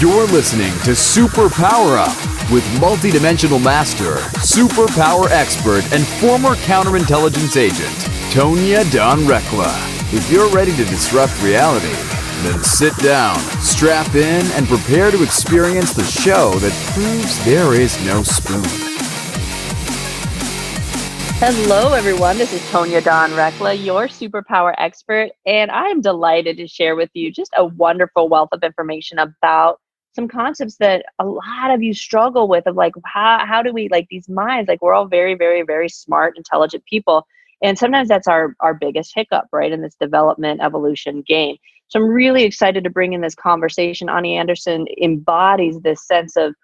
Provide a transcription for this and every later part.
You're listening to Super Power Up with multidimensional master, superpower expert, and former counterintelligence agent, Tonya Dawn Recla. If you're ready to disrupt reality, then sit down, strap in, and prepare to experience the show that proves there is no spoon. Hello, everyone. This is Tonya Dawn Recla, your superpower expert, and I am delighted to share with you just a wonderful wealth of information about some concepts that a lot of you struggle with, of like, how do we, like, these minds, like, we're all very, very, very smart, intelligent people. And sometimes that's our biggest hiccup, right, in this development evolution game. So I'm really excited to bring in this conversation. Ani Anderson embodies this sense of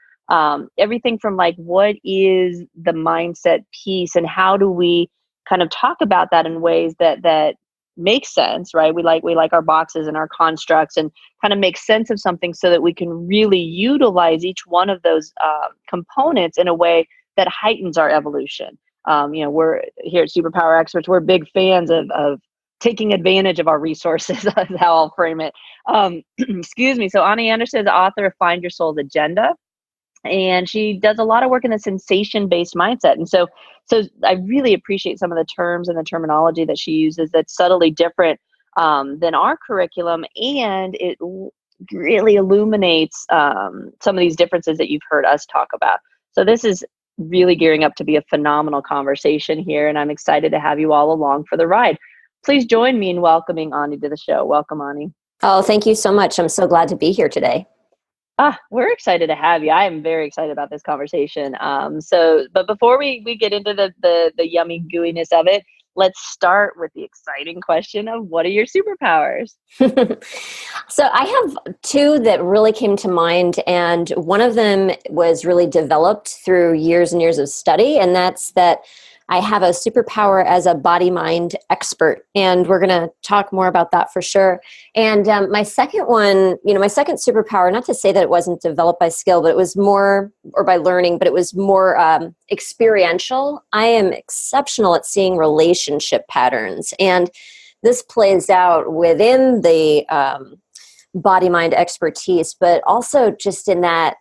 everything from, like, what is the mindset piece and how do we kind of talk about that in ways that make sense, right? We like our boxes and our constructs, and kind of make sense of something so that we can really utilize each one of those components in a way that heightens our evolution. We're here at Superpower Experts. We're big fans of taking advantage of our resources. Is how I'll frame it. Excuse me. So Ani Anderson is the author of Find Your Soul's Agenda, and she does a lot of work in the sensation-based mindset. And so I really appreciate some of the terms and the terminology that she uses that's subtly different than our curriculum, and it really illuminates some of these differences that you've heard us talk about. So this is really gearing up to be a phenomenal conversation here, and I'm excited to have you all along for the ride. Please join me in welcoming Ani to the show. Welcome, Ani. Oh, thank you so much. I'm so glad to be here today. We're excited to have you. I am very excited about this conversation. But before we get into the yummy gooiness of it, let's start with the exciting question of, what are your superpowers? So I have two that really came to mind, and one of them was really developed through years and years of study, and that's that I have a superpower as a body-mind expert, and we're going to talk more about that for sure. And my second one, my second superpower, not to say that it wasn't developed by skill, but it was more, or by learning, but it was more experiential. I am exceptional at seeing relationship patterns, and this plays out within the body-mind expertise, but also just in that,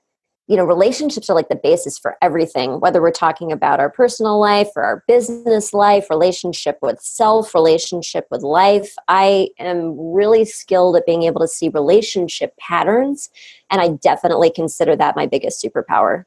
relationships are like the basis for everything, whether we're talking about our personal life or our business life, relationship with self, relationship with life. I am really skilled at being able to see relationship patterns, and I definitely consider that my biggest superpower.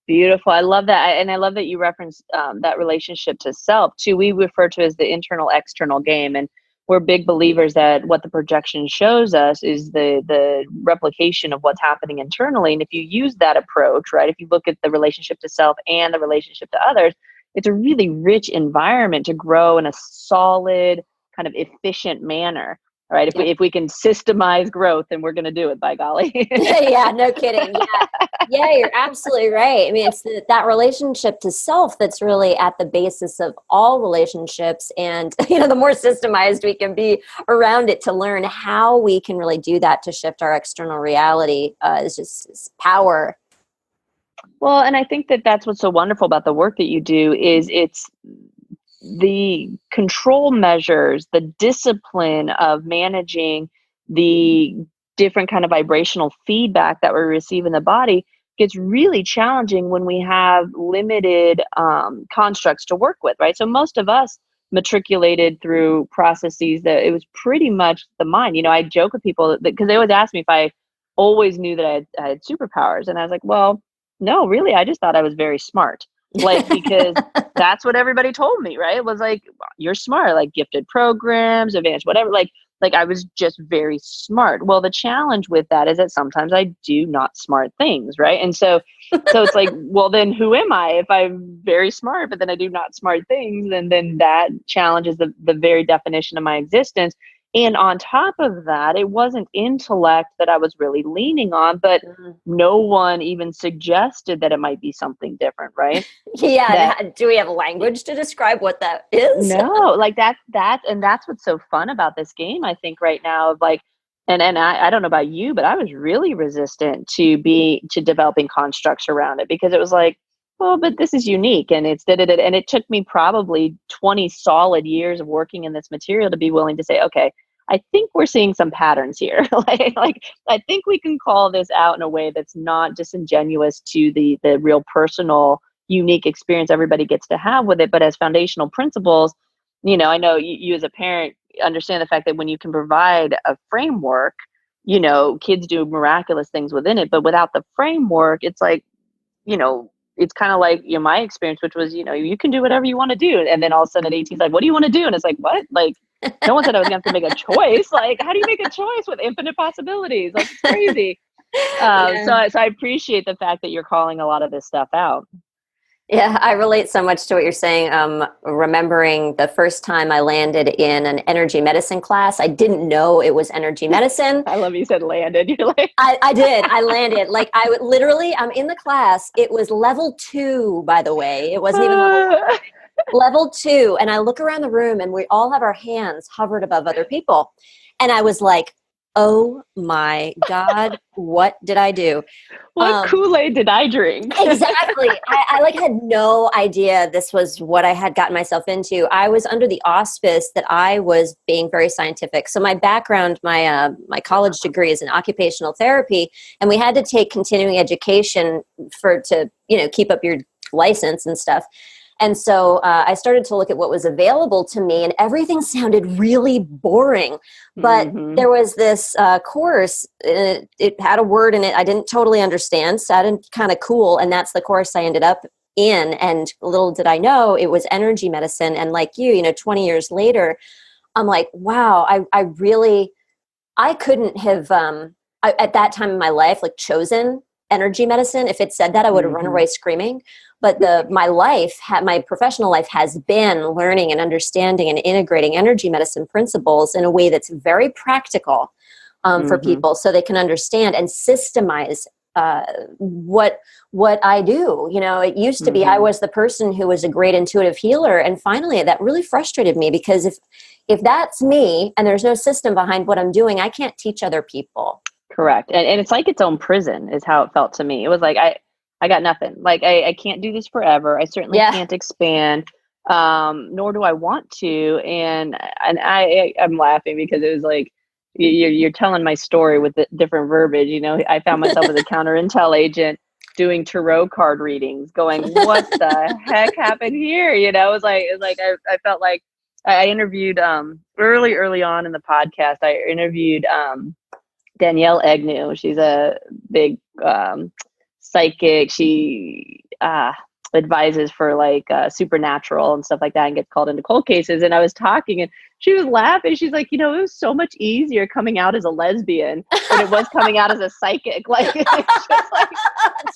Beautiful. I love that. And I love that you referenced that relationship to self too. We refer to as the internal external game. And we're big believers that what the projection shows us is the replication of what's happening internally. And if you use that approach, right, if you look at the relationship to self and the relationship to others, it's a really rich environment to grow in a solid, kind of efficient manner. Right. If we can systemize growth, then we're going to do it, by golly. Yeah, no kidding. Yeah, you're absolutely right. I mean, it's that relationship to self that's really at the basis of all relationships. And, the more systemized we can be around it to learn how we can really do that to shift our external reality is power. Well, and I think that that's what's so wonderful about the work that you do is it's the control measures, the discipline of managing the different kind of vibrational feedback that we receive in the body gets really challenging when we have limited constructs to work with, right? So most of us matriculated through processes that it was pretty much the mind. I joke with people because they always ask me if I always knew that I had superpowers. And I was like, well, no, really, I just thought I was very smart. Because that's what everybody told me, right? It was like, you're smart, like gifted programs, advanced, whatever. Like I was just very smart. Well, the challenge with that is that sometimes I do not smart things, right? And so it's like, well, then who am I if I'm very smart, but then I do not smart things? And then that challenges the very definition of my existence. And on top of that, it wasn't intellect that I was really leaning on, but no one even suggested that it might be something different, right? Yeah. Do we have language to describe what that is? No, like and that's what's so fun about this game, I think, right now, of like, and I don't know about you, but I was really resistant to developing constructs around it, because it was like, well, but this is unique, and it's and it took me probably 20 solid years of working in this material to be willing to say, okay, I think we're seeing some patterns here. like I think we can call this out in a way that's not disingenuous to the real personal, unique experience everybody gets to have with it, but as foundational principles. I know you as a parent understand the fact that when you can provide a framework, kids do miraculous things within it, but without the framework, it's like, it's kind of like, my experience, which was, you can do whatever you want to do. And then all of a sudden at 18, it's like, what do you want to do? And it's like, what? Like, no one said I was going to have to make a choice. Like, how do you make a choice with infinite possibilities? Like, it's crazy. So I appreciate the fact that you're calling a lot of this stuff out. Yeah, I relate so much to what you're saying. Remembering the first time I landed in an energy medicine class, I didn't know it was energy medicine. I love you said landed. You're like, I did. I landed. Like I would literally, I'm in the class. It was level 2, by the way. It wasn't even level 2. And I look around the room and we all have our hands hovered above other people. And I was like, oh my God, what did I do? What Kool-Aid did I drink? Exactly. I like had no idea this was what I had gotten myself into. I was under the auspice that I was being very scientific. So my background, my college degree is in occupational therapy, and we had to take continuing education to keep up your license and stuff. And so I started to look at what was available to me, and everything sounded really boring. But there was this course, it had a word in it I didn't totally understand, sounded kind of cool, and that's the course I ended up in. And little did I know, it was energy medicine. And like 20 years later, I'm like, wow, I couldn't have, at that time in my life, like chosen energy medicine. If it said that, I would have run away screaming. But my professional life has been learning and understanding and integrating energy medicine principles in a way that's very practical for people, so they can understand and systemize what I do. It used to be I was the person who was a great intuitive healer, and finally that really frustrated me, because if that's me and there's no system behind what I'm doing, I can't teach other people. Correct. And it's like its own prison is how it felt to me. It was like, I got nothing. Like, I can't do this forever. I certainly can't expand, nor do I want to. And I'm laughing because it was like, you're telling my story with the different verbiage. I found myself as a counterintel agent doing tarot card readings, going, what the heck happened here? It was like I felt like I interviewed, early on in the podcast, I interviewed, Danielle Agnew. She's a big, psychic. She advises for like supernatural and stuff like that, and gets called into cold cases. And I was talking, and she was laughing. She's like, it was so much easier coming out as a lesbian than it was coming out as a psychic. Like, it's just like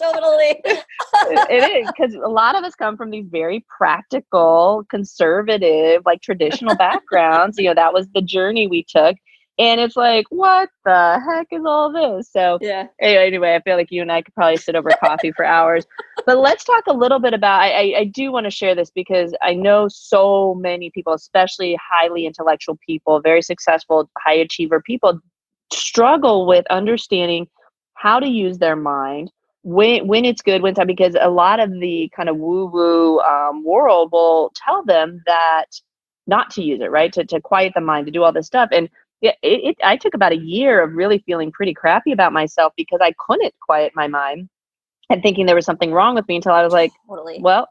totally. It is, because a lot of us come from these very practical, conservative, like traditional backgrounds. That was the journey we took. And it's like, what the heck is all this? So anyway, I feel like you and I could probably sit over coffee for hours. But let's talk a little bit about, I do want to share this because I know so many people, especially highly intellectual people, very successful, high achiever people, struggle with understanding how to use their mind, when it's good, when it's not, because a lot of the kind of woo-woo world will tell them that not to use it, right? To quiet the mind, to do all this stuff. And I took about a year of really feeling pretty crappy about myself because I couldn't quiet my mind and thinking there was something wrong with me, until I was like, well,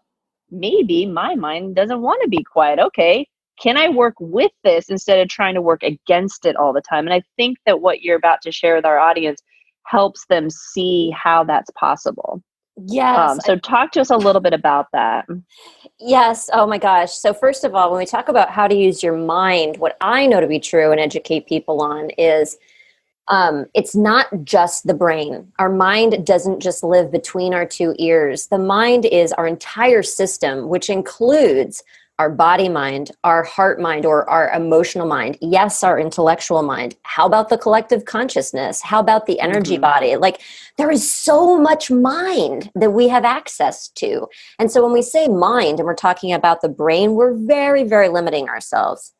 maybe my mind doesn't want to be quiet. Okay, can I work with this instead of trying to work against it all the time? And I think that what you're about to share with our audience helps them see how that's possible. Yes. So talk to us a little bit about that. Yes. Oh my gosh. So first of all, when we talk about how to use your mind, what I know to be true and educate people on is it's not just the brain. Our mind doesn't just live between our two ears. The mind is our entire system, which includes our body mind, our heart mind, or our emotional mind. Yes, our intellectual mind. How about the collective consciousness? How about the energy body? Like, there is so much mind that we have access to. And so when we say mind and we're talking about the brain, we're very, very limiting ourselves.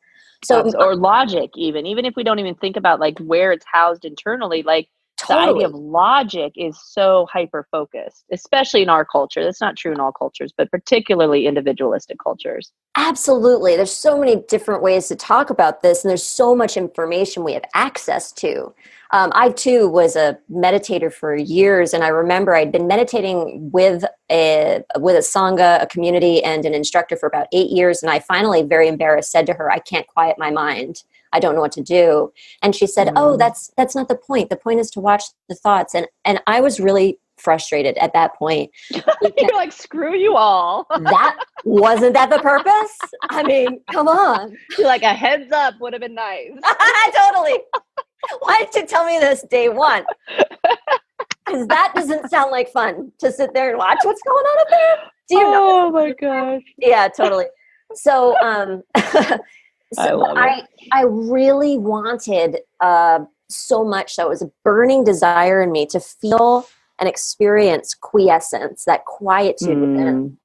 So, or logic, even if we don't even think about like where it's housed internally, like the idea of Totally. logic is so hyper focused, especially in our culture. That's not true in all cultures, but particularly individualistic cultures. Absolutely. There's so many different ways to talk about this, and there's so much information we have access to. I too was a meditator for years, and I remember I'd been meditating with a sangha, a community, and an instructor for about 8 years. And I finally, very embarrassed, said to her, "I can't quiet my mind. I don't know what to do." And she said, "Oh, that's not the point. The point is to watch the thoughts." And I was really frustrated at that point. You're like, screw you all. That wasn't that the purpose? I mean, come on. You're like, a heads up would have been nice. Totally. Why did you tell me this day one? Because that doesn't sound like fun to sit there and watch what's going on up there. Do you know? Oh my gosh. Yeah, totally. So, I love it. I really wanted so much. That was a burning desire in me to feel and experience quiescence, that quietude within.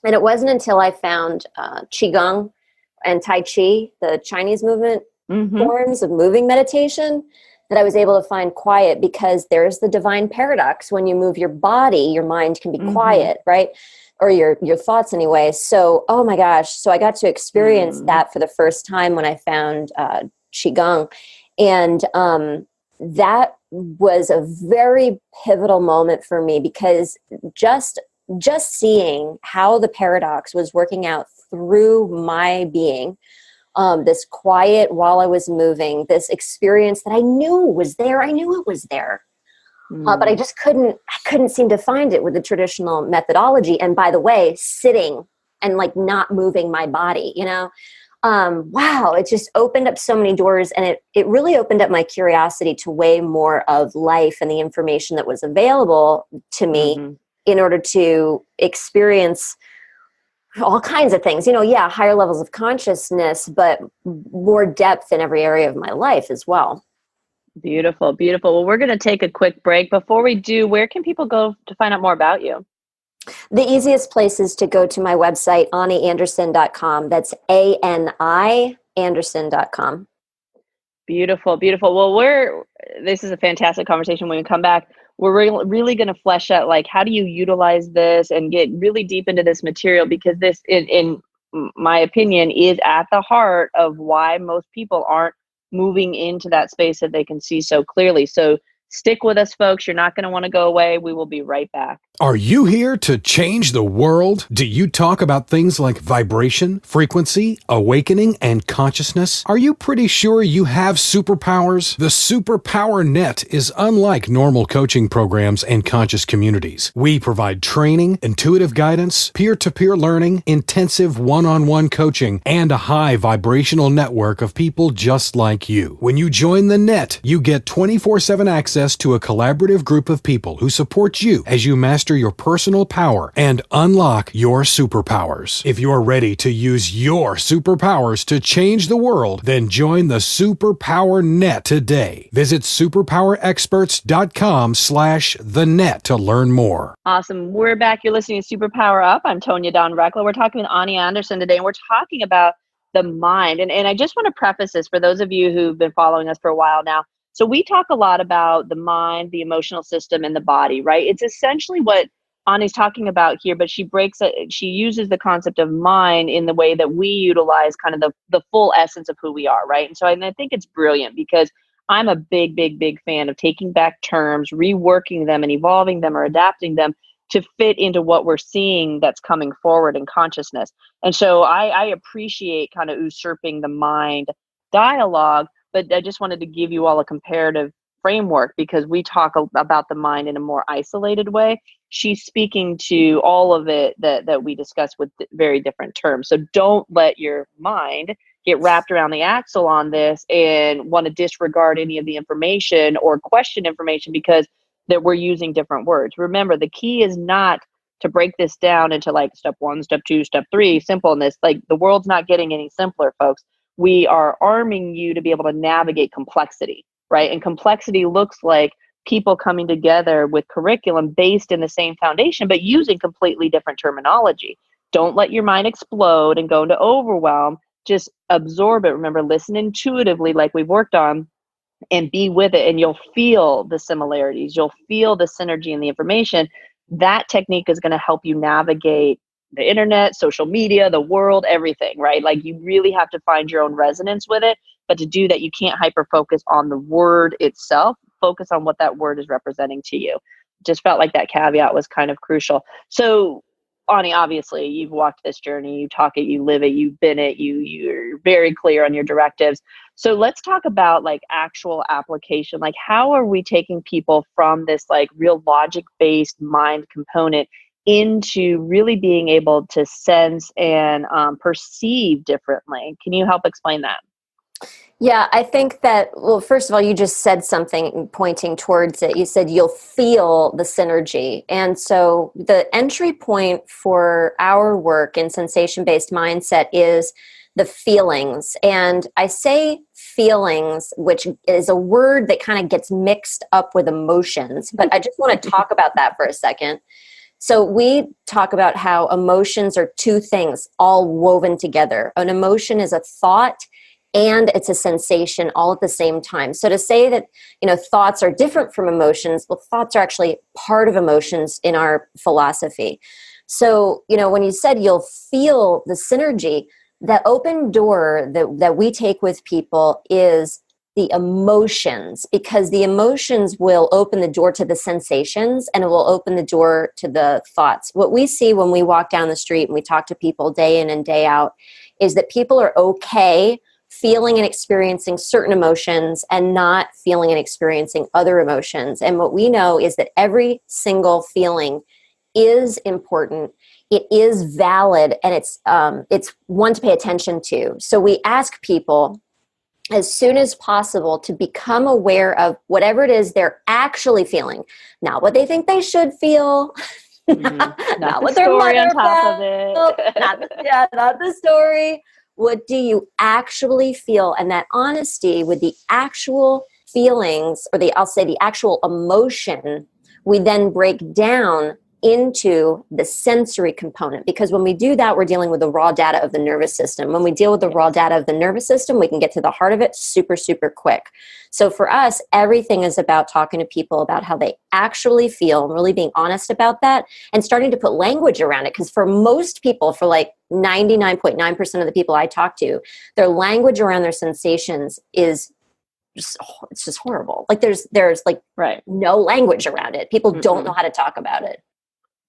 And it wasn't until I found Qigong and Tai Chi, the Chinese movement forms of moving meditation, that I was able to find quiet, because there's the divine paradox. When you move your body, your mind can be quiet, right? Or your thoughts anyway. So, oh my gosh. So I got to experience that for the first time when I found Qigong. And that was a very pivotal moment for me, because just seeing how the paradox was working out through my being, this quiet while I was moving, this experience that I knew was there. I knew it was there. But I just couldn't seem to find it with the traditional methodology. And by the way, sitting and like not moving my body, wow, it just opened up so many doors, and it really opened up my curiosity to way more of life and the information that was available to me in order to experience all kinds of things, higher levels of consciousness, but more depth in every area of my life as well. Beautiful, beautiful. Well, we're going to take a quick break. Before we do, where can people go to find out more about you? The easiest place is to go to my website, AniAnderson.com. That's ANI Anderson.com. Beautiful, beautiful. Well, this is a fantastic conversation. When we come back, we're really going to flesh out, like, how do you utilize this and get really deep into this material, because this, in my opinion, is at the heart of why most people aren't moving into that space that they can see so clearly. So stick with us, folks. You're not going to want to go away. We will be right back. Are you here to change the world? Do you talk about things like vibration, frequency, awakening, and consciousness? Are you pretty sure you have superpowers? The Superpower Net is unlike normal coaching programs and conscious communities. We provide training, intuitive guidance, peer-to-peer learning, intensive one-on-one coaching, and a high vibrational network of people just like you. When you join the net, you get 24/7 access to a collaborative group of people who support you as you master your personal power and unlock your superpowers. If you're ready to use your superpowers to change the world, then join the Superpower Net today. Visit superpowerexperts.com/thenet to learn more. Awesome. We're back. You're listening to Superpower Up. I'm Tonya Dawn Recla. We're talking with Ani Anderson today, and we're talking about the mind. And I just want to preface this for those of you who've been following us for a while now. So we talk a lot about the mind, the emotional system, and the body, right? It's essentially what Ani's talking about here, but she uses the concept of mind in the way that we utilize kind of the full essence of who we are, right? And I think it's brilliant, because I'm a big, big, big fan of taking back terms, reworking them and evolving them or adapting them to fit into what we're seeing that's coming forward in consciousness. And so I appreciate kind of usurping the mind dialogue, but I just wanted to give you all a comparative framework, because we talk about the mind in a more isolated way. She's speaking to all of it that we discuss with very different terms. So don't let your mind get wrapped around the axle on this and want to disregard any of the information or question information because that we're using different words. Remember, the key is not to break this down into like step 1, step 2, step 3, simpleness. Like, the world's not getting any simpler, folks. We are arming you to be able to navigate complexity, right? And complexity looks like people coming together with curriculum based in the same foundation, but using completely different terminology. Don't let your mind explode and go into overwhelm. Just absorb it. Remember, listen intuitively, like we've worked on, and be with it, and you'll feel the similarities, you'll feel the synergy in the information. That technique is going to help you navigate the internet, social media, the world, everything, right? Like you really have to find your own resonance with it. But to do that, you can't hyper focus on the word itself. Focus on what that word is representing to you. Just felt like that caveat was kind of crucial. So, Ani, obviously, you've walked this journey. You talk it, you live it, you've been it. You're very clear on your directives. So let's talk about like actual application. Like, how are we taking people from this like real logic-based mind component into really being able to sense and perceive differently? Can you help explain that? Yeah, I think that, well, first of all, you just said something pointing towards it. You said you'll feel the synergy. And so the entry point for our work in sensation-based mindset is the feelings. And I say feelings, which is a word that kind of gets mixed up with emotions, but I just want to talk about that for a second. So we talk about how emotions are two things all woven together. An emotion is a thought and it's a sensation all at the same time. So to say that, thoughts are different from emotions, well, thoughts are actually part of emotions in our philosophy. So, when you said you'll feel the synergy, that open door that we take with people is the emotions, because the emotions will open the door to the sensations and it will open the door to the thoughts. What we see when we walk down the street and we talk to people day in and day out is that people are okay feeling and experiencing certain emotions and not feeling and experiencing other emotions. And what we know is that every single feeling is important. It is valid, and it's one to pay attention to. So we ask people as soon as possible to become aware of whatever it is they're actually feeling, not what they think they should feel. Mm-hmm. Not the what their story mother on top felt, of it. not the story. What do you actually feel? And that honesty with the actual feelings, or I'll say the actual emotion, we then break down into the sensory component, because when we do that, we're dealing with the raw data of the nervous system. When we deal with the raw data of the nervous system, we can get to the heart of it super, super quick. So for us, everything is about talking to people about how they actually feel and really being honest about that and starting to put language around it. Because for most people, for like 99.9% of the people I talk to, their language around their sensations is it's just horrible. Like there's like no language around it. People don't know how to talk about it.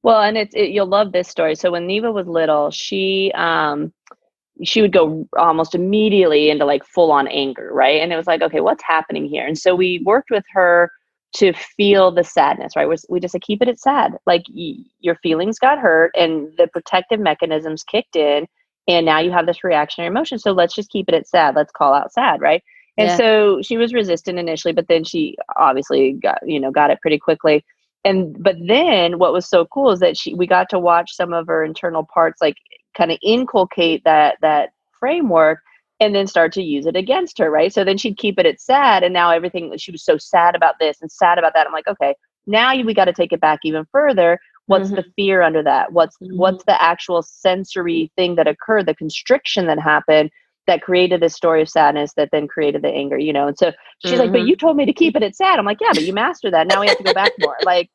Well, and you'll love this story. So when Neva was little, she would go almost immediately into like full on anger, right? And it was like, okay, what's happening here? And so we worked with her to feel the sadness, right? We just said, keep it at sad. Like your feelings got hurt and the protective mechanisms kicked in, and now you have this reactionary emotion. So let's just keep it at sad. Let's call out sad, right? And so she was resistant initially, but then she obviously got it pretty quickly. But then what was so cool is that we got to watch some of her internal parts like kind of inculcate that framework and then start to use it against her, right? So then she'd keep it at sad, and now everything, she was so sad about this and sad about that. I'm like, okay, now we got to take it back even further. What's the fear under that? What's the actual sensory thing that occurred, the constriction that happened that created this story of sadness that then created the anger, And so she's like, but you told me to keep it at sad. I'm like, yeah, but you mastered that. Now we have to go back more. Like,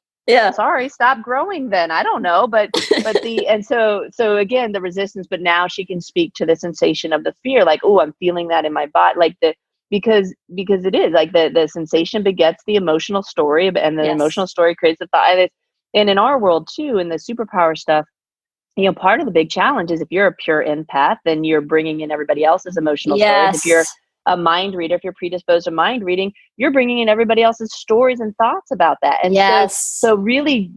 sorry, stop growing then. I don't know. So again, the resistance, but now she can speak to the sensation of the fear. Like, oh, I'm feeling that in my body. Like because it is like the sensation begets the emotional story, and the emotional story creates the thought. And in our world too, in the superpower stuff, part of the big challenge is if you're a pure empath, then you're bringing in everybody else's emotional stories. If you're a mind reader, if you're predisposed to mind reading, you're bringing in everybody else's stories and thoughts about that. And so really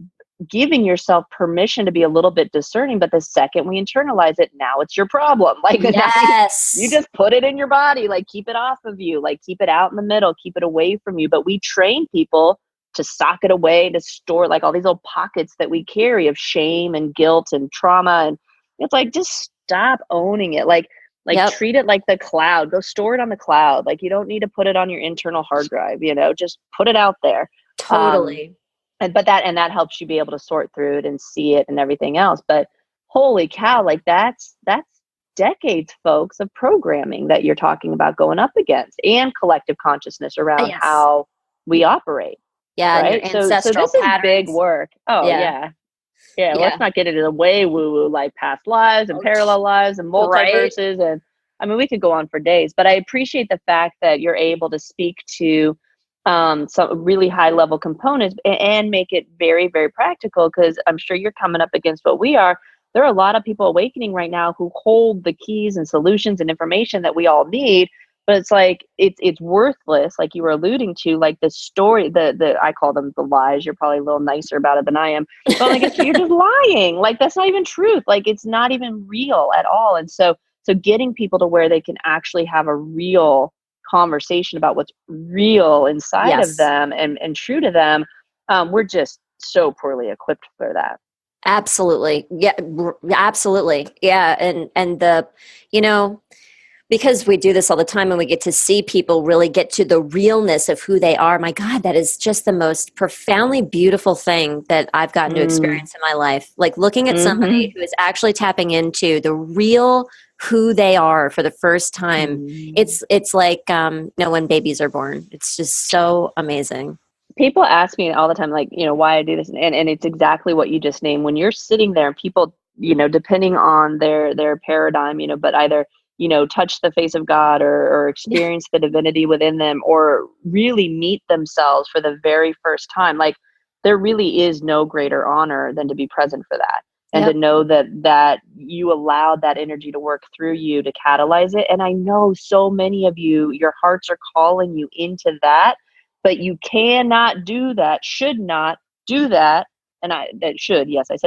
giving yourself permission to be a little bit discerning. But the second we internalize it, now it's your problem. Like you just put it in your body, like keep it off of you, like keep it out in the middle, keep it away from you. But we train people to sock it away, to store like all these little pockets that we carry of shame and guilt and trauma. And it's like, just stop owning it. Like treat it like the cloud. Go store it on the cloud. Like you don't need to put it on your internal hard drive, just put it out there. Totally. And that helps you be able to sort through it and see it and everything else. But holy cow, like that's decades, folks, of programming that you're talking about going up against, and collective consciousness around Yes. how we operate. Yeah. And your Right. So ancestral this is patterns. big work. Oh, Yeah. yeah. Yeah. Yeah. Let's not get into the way woo woo, like past lives and parallel lives and Right. multiverses. And I mean, we could go on for days, but I appreciate the fact that you're able to speak to some really high level components and make it very, very practical, because I'm sure you're coming up against what we are. There are a lot of people awakening right now who hold the keys and solutions and information that we all need, but it's like it's worthless, like you were alluding to, like the story, the I call them the lies. You're probably a little nicer about it than I am, but like you're just lying. Like that's not even truth. Like it's not even real at all. And so getting people to where they can actually have a real conversation about what's real inside of them and true to them, we're just so poorly equipped for that. Absolutely. Yeah, absolutely. Yeah. And the, because we do this all the time and we get to see people really get to the realness of who they are. My God, that is just the most profoundly beautiful thing that I've gotten to experience in my life. Like looking at somebody who is actually tapping into the real who they are for the first time. It's like, when babies are born. It's just so amazing. People ask me all the time, like, why I do this. And it's exactly what you just named. When you're sitting there and people, depending on their paradigm, but either, touch the face of God or experience the divinity within them, or really meet themselves for the very first time. Like there really is no greater honor than to be present for that. And to know that you allowed that energy to work through you to catalyze it. And I know so many of you, your hearts are calling you into that, but you cannot do that, should not do that. And I said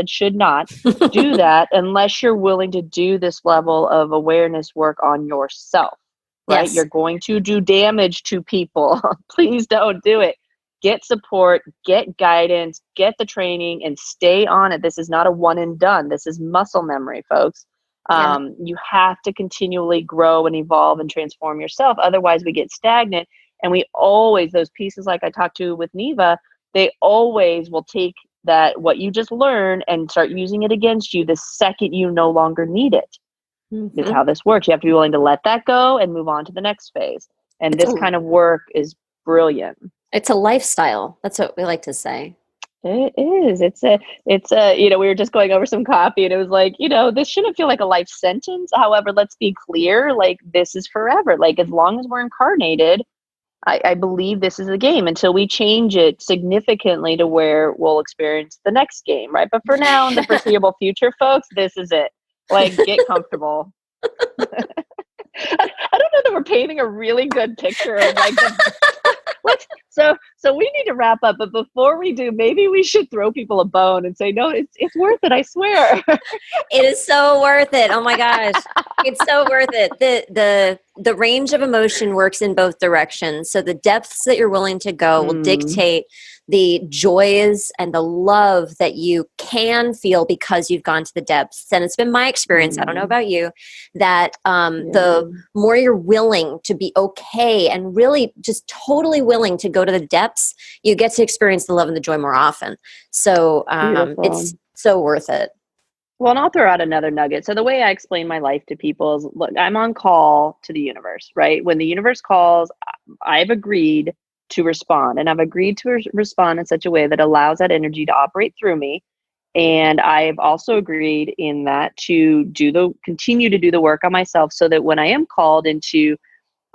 should not do that unless you're willing to do this level of awareness work on yourself, right? You're going to do damage to people. Please don't do it. Get support, get guidance, get the training, and stay on it. This is not a one and done. This is muscle memory, folks. You have to continually grow and evolve and transform yourself. Otherwise, we get stagnant. And we always, those pieces like I talked to with Neva, they always will take that, what you just learned, and start using it against you the second you no longer need it. Is how this works. You have to be willing to let that go and move on to the next phase. And this kind of work is brilliant. It's a lifestyle. That's what we like to say. It is. It's a, we were just going over some coffee and it was like, this shouldn't feel like a life sentence. However, let's be clear, like this is forever. Like as long as we're incarnated, I believe this is a game until we change it significantly to where we'll experience the next game, right? But for now, in the foreseeable future, folks, this is it. Like, get comfortable. I don't know that we're painting a really good picture of like so we need to wrap up, but before we do, maybe we should throw people a bone and say, no, it's worth it, I swear. It is so worth it. Oh my gosh. It's so worth it. The range of emotion works in both directions. So the depths that you're willing to go will dictate the joys and the love that you can feel because you've gone to the depths. And it's been my experience, I don't know about you, that the more you're willing to be okay and really just totally willing to go to the depths, you get to experience the love and the joy more often. So it's so worth it. Well, and I'll throw out another nugget. So the way I explain my life to people is, look, I'm on call to the universe, right? When the universe calls, I've agreed to respond, and I've agreed to respond in such a way that allows that energy to operate through me. And I've also agreed in that to continue to do the work on myself, so that when I am called into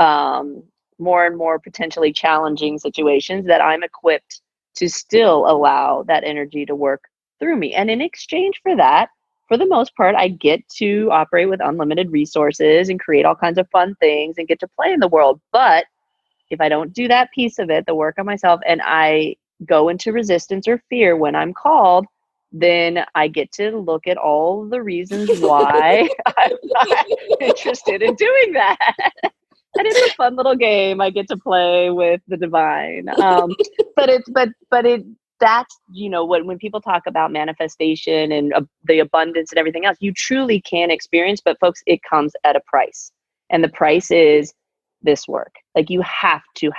more and more potentially challenging situations, that I'm equipped to still allow that energy to work through me. And in exchange for that, for the most part, I get to operate with unlimited resources and create all kinds of fun things and get to play in the world. But if I don't do that piece of it, the work on myself, and I go into resistance or fear when I'm called, then I get to look at all the reasons why I'm not interested in doing that. And it's a fun little game I get to play with the divine. That's, when people talk about manifestation and the abundance and everything else, you truly can experience, but folks, it comes at a price. And the price is this work. Like you have to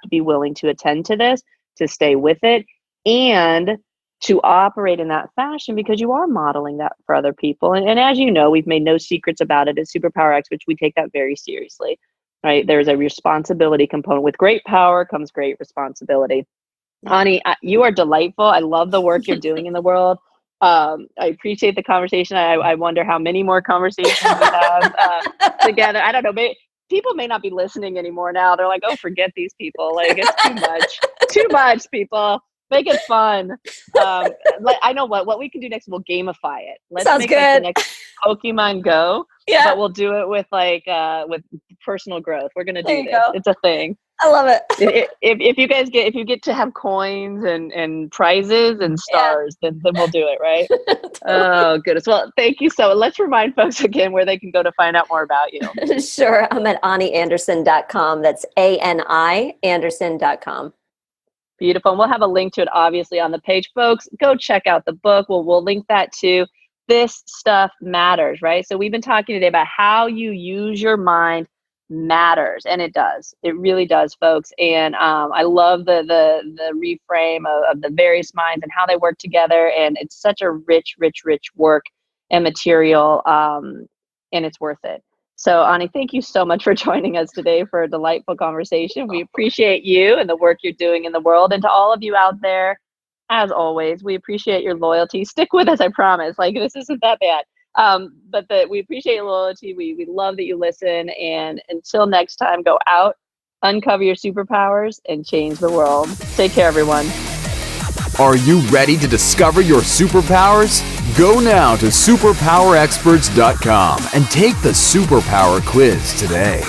be willing to attend to this, to stay with it, and to operate in that fashion because you are modeling that for other people. And as you know, we've made no secrets about it as Superpower X, which we take that very seriously, right? There's a responsibility component. With great power comes great responsibility. Ani, you are delightful. I love the work you're doing in the world. I appreciate the conversation. I wonder how many more conversations we have together. I don't know. People may not be listening anymore now. They're like, oh, forget these people. Like, it's too much. Too much, people. Make it fun. I know what we can do next. We'll gamify it. Let's Sounds make good. Like the next Pokemon Go. Yeah. But we'll do it with with personal growth. We're gonna do this. Go. It's a thing. I love it. If you get to have coins and prizes and stars, then we'll do it, right? Totally. Oh, goodness. Well, thank you so much. Let's remind folks again where they can go to find out more about you. Sure. I'm at AniAnderson.com. That's ANI Anderson.com. Beautiful. And we'll have a link to it, obviously, on the page. Folks, go check out the book. We'll link that too. This stuff matters, right? So we've been talking today about how you use your mind matters, and it does. It really does, folks. And I love the reframe of the various minds and how they work together. And it's such a rich work and material, and it's worth it. So, Ani, thank you so much for joining us today for a delightful conversation. We appreciate you and the work you're doing in the world. And to all of you out there, as always, we appreciate your loyalty. Stick with us, I promise. Like, this isn't that bad. But we appreciate your loyalty. We love that you listen. And until next time, go out, uncover your superpowers, and change the world. Take care, everyone. Are you ready to discover your superpowers? Go now to superpowerexperts.com and take the superpower quiz today.